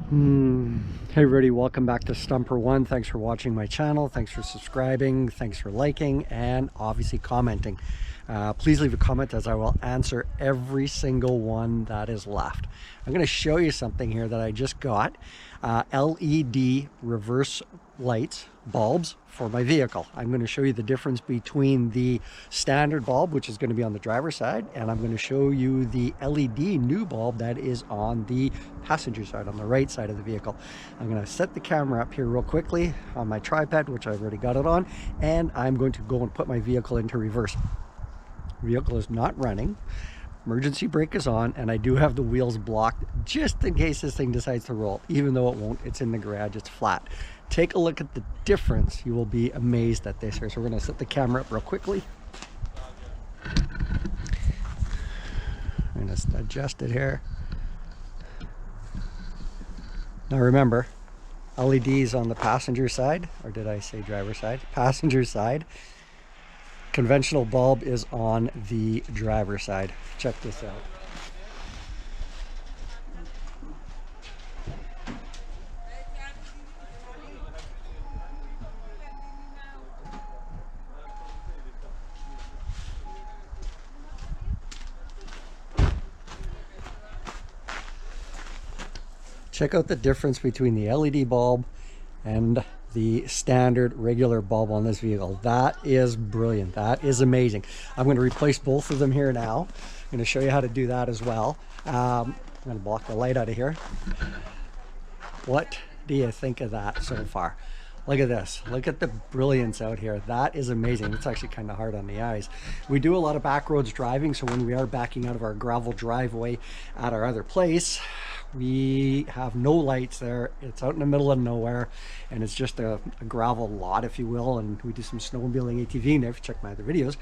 Hey everybody, welcome back to Stumper One. Thanks for watching my channel. Thanks for subscribing. Thanks for liking and obviously commenting. Please leave a comment as I will answer every single one that is left. I'm going to show you something here that I just got. LED reverse lights, bulbs for my vehicle. I'm going to show you the difference between the standard bulb, which is going to be on the driver's side, and I'm going to show you the LED new bulb that is on the passenger side, on the right side of the vehicle. I'm going to set the camera up here real quickly on my tripod, which I've already got it on, and I'm going to go and put my vehicle into reverse. Vehicle is not running. Emergency brake is on, and I do have the wheels blocked just in case this thing decides to roll. Even though it won't, it's in the garage, it's flat. Take a look at the difference. You will be amazed at this here. So we're going to set the camera up real quickly. I'm going to adjust it here. Now remember, LEDs on the passenger side, or did I say driver side? Passenger side. Conventional bulb is on the driver's side. Check this out. Check out the difference between the LED bulb and the standard regular bulb on this vehicle. That is brilliant. That is amazing. I'm going to replace both of them here now. I'm going to show you how to do that as well. I'm going to block the light out of here. What do you think of that so far? Look at this. Look at the brilliance out here. That is amazing. It's actually kind of hard on the eyes. We do a lot of back roads driving, so when we are backing out of our gravel driveway at our other place, we have no lights there. It's out in the middle of nowhere, and it's just a gravel lot, if you will, and we do some snowmobiling, ATVing there if you check my other videos.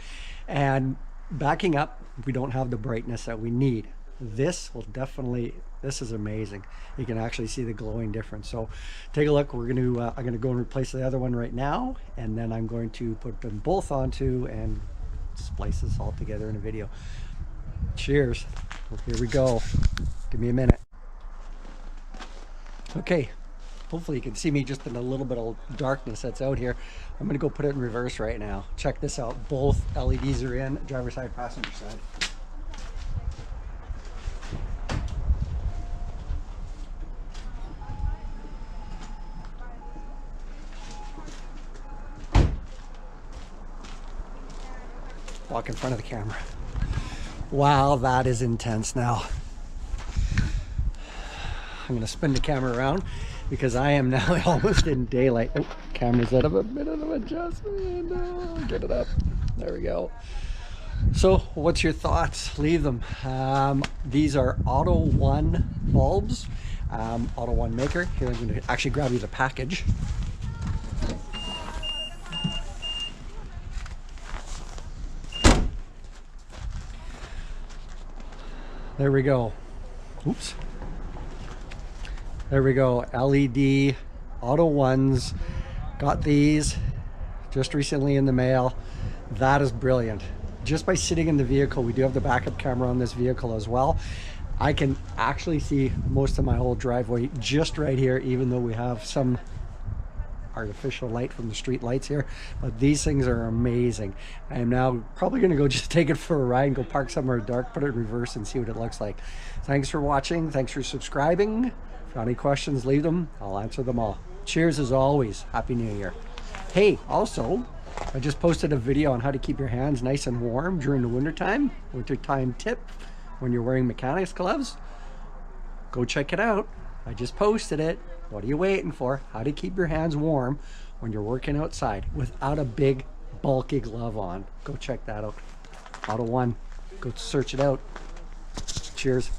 And backing up, we don't have the brightness that we need. This will definitely, this is amazing. You can actually see the glowing difference. So take a look. We're going to I'm going to go and replace the other one right now, and then I'm going to put them both onto and splice this all together in a video. Cheers. Here we go. Give me a minute. Okay, hopefully you can see me just in a little bit of darkness that's out here. I'm going to go put it in reverse right now. Check this out. Both LEDs are in, driver's side, passenger side. Walk in front of the camera. Wow, that is intense now. I'm going to spin the camera around because I am now almost in daylight. Oh, camera's out of a bit of adjustment. Oh, get it up. There we go. So what's your thoughts? Leave them. These are Auto One bulbs. Auto One maker. Here, I'm going to actually grab you the package. There we go. Oops. There we go. LED Auto Ones. Got these just recently in the mail. That is brilliant. Just by sitting in the vehicle, we do have the backup camera on this vehicle as well. I can actually see most of my whole driveway just right here, even though we have some artificial light from the street lights here, but these things are amazing. I am now probably going to go just take it for a ride and go park somewhere dark, put it in reverse and see what it looks like. Thanks for watching. Thanks for subscribing. If you have any questions, leave them. I'll answer them all. Cheers as always. Happy New Year. Hey, also, I just posted a video on how to keep your hands nice and warm during the wintertime. Wintertime tip when you're wearing mechanics gloves. Go check it out. I just posted it. What are you waiting for? How to keep your hands warm when you're working outside without a big bulky glove on. Go check that out. Auto One. Go search it out. Cheers.